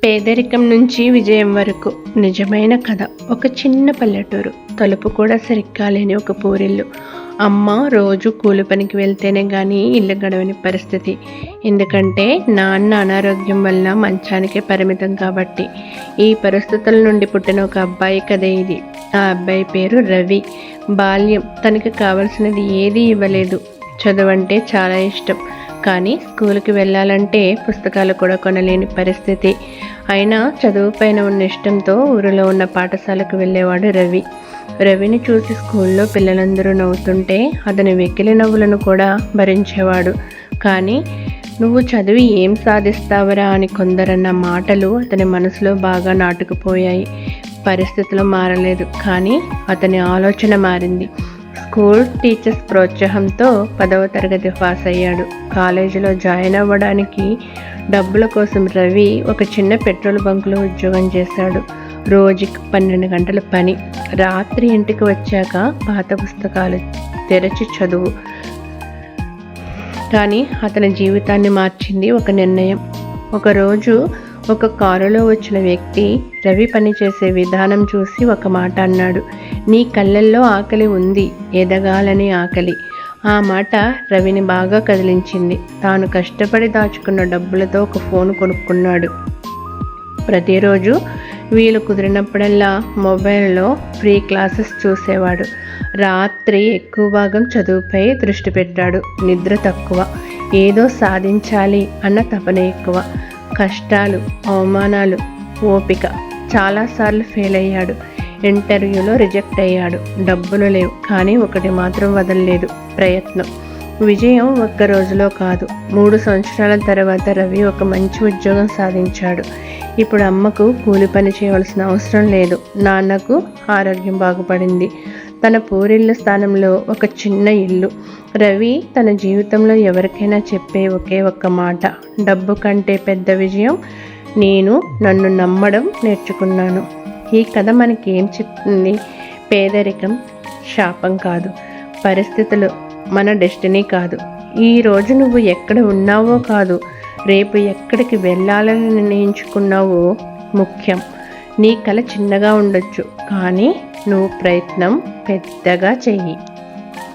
పేదరికం నుంచి విజయం వరకు నిజమైన కథ. ఒక చిన్న పల్లెటూరు, తలుపు కూడా సరిగ్గా లేని ఒక పూరిల్లు. అమ్మ రోజు కూలి పనికి వెళ్తేనే కానీ ఇల్లు గడవని పరిస్థితి. ఎందుకంటే నాన్న అనారోగ్యం వల్ల మంచానికే పరిమితం కాబట్టి. ఈ పరిస్థితుల నుండి పుట్టిన ఒక అబ్బాయి కథ ఇది. ఆ అబ్బాయి పేరు రవి. బాల్యం తనకి కావలసినది ఏదీ ఇవ్వలేదు. చదువు అంటే చాలా ఇష్టం, కానీ స్కూల్కి వెళ్ళాలంటే పుస్తకాలు కూడా కొనలేని పరిస్థితి. అయినా చదువు పైన ఉన్న ఇష్టంతో ఊరిలో ఉన్న పాఠశాలకు వెళ్ళేవాడు రవి. రవిని చూసి స్కూల్లో పిల్లలందరూ నవ్వుతుంటే అతని వెకిలి నవ్వులను కూడా భరించేవాడు. కానీ నువ్వు చదివి ఏం సాధిస్తావరా అని కొందరన్న మాటలు అతని మనసులో బాగా నాటుకుపోయాయి. పరిస్థితులు మారలేదు, కానీ అతని ఆలోచన మారింది. స్కూల్ టీచర్స్ ప్రోత్సాహంతో 10వ తరగతి పాస్ అయ్యాడు. కాలేజీలో జాయిన్ అవ్వడానికి డబ్బుల కోసం రవి ఒక చిన్న పెట్రోల్ బంకులో ఉద్యోగం చేశాడు. రోజుకి 12 గంటల పని. రాత్రి ఇంటికి వచ్చాక పాత పుస్తకాలు తెరచి చదువు. కానీ అతని జీవితాన్ని మార్చింది ఒక నిర్ణయం. ఒకరోజు ఒక కారులో వచ్చిన వ్యక్తి రవి పనిచేసే విధానం చూసి ఒక మాట అన్నాడు. నీ కళ్ళల్లో ఆకలి ఉంది, ఎదగాలని ఆకలి. ఆ మాట రవిని బాగా కదిలించింది. తాను కష్టపడి దాచుకున్న డబ్బులతో ఒక ఫోన్ కొనుక్కున్నాడు. ప్రతిరోజు వీలు కుదిరినప్పుడల్లా మొబైల్లో ఫ్రీ క్లాసెస్ చూసేవాడు. రాత్రి ఎక్కువ భాగం చదువుపై దృష్టి పెట్టాడు. నిద్ర తక్కువ, ఏదో సాధించాలి అన్న తపన ఎక్కువ. కష్టాలు, అవమానాలు, ఓపిక. చాలాసార్లు ఫెయిల్ అయ్యాడు. ఇంటర్వ్యూలో రిజెక్ట్ అయ్యాడు. డబ్బులు లేవు, కానీ ఒకటి మాత్రం వదలలేదు, ప్రయత్నం. విజయం ఒక్క రోజులో కాదు, 3 సంవత్సరాల తర్వాత రవి ఒక మంచి ఉద్యోగం సాధించాడు. ఇప్పుడు అమ్మకు కూలి పని చేయవలసిన అవసరం లేదు. నాన్నకు ఆరోగ్యం బాగుపడింది. తన పూరిల్లు స్థానంలో ఒక చిన్న ఇల్లు. రవి తన జీవితంలో ఎవరికైనా చెప్పే ఒకే ఒక్క మాట, డబ్బు కంటే పెద్ద విజయం నేను నన్ను నమ్మడం నేర్చుకున్నాను. ఈ కథ మనకి ఏం చెప్తుంది? పేదరికం శాపం కాదు, పరిస్థితులు మన డెస్టినీ కాదు. ఈరోజు నువ్వు ఎక్కడ ఉన్నావో కాదు, రేపు ఎక్కడికి వెళ్ళాలని నిర్ణయించుకున్నావో ముఖ్యం. నీ కల చిన్నగా ఉండొచ్చు, కానీ నువ్వు ప్రయత్నం పెద్దగా చెయ్యి.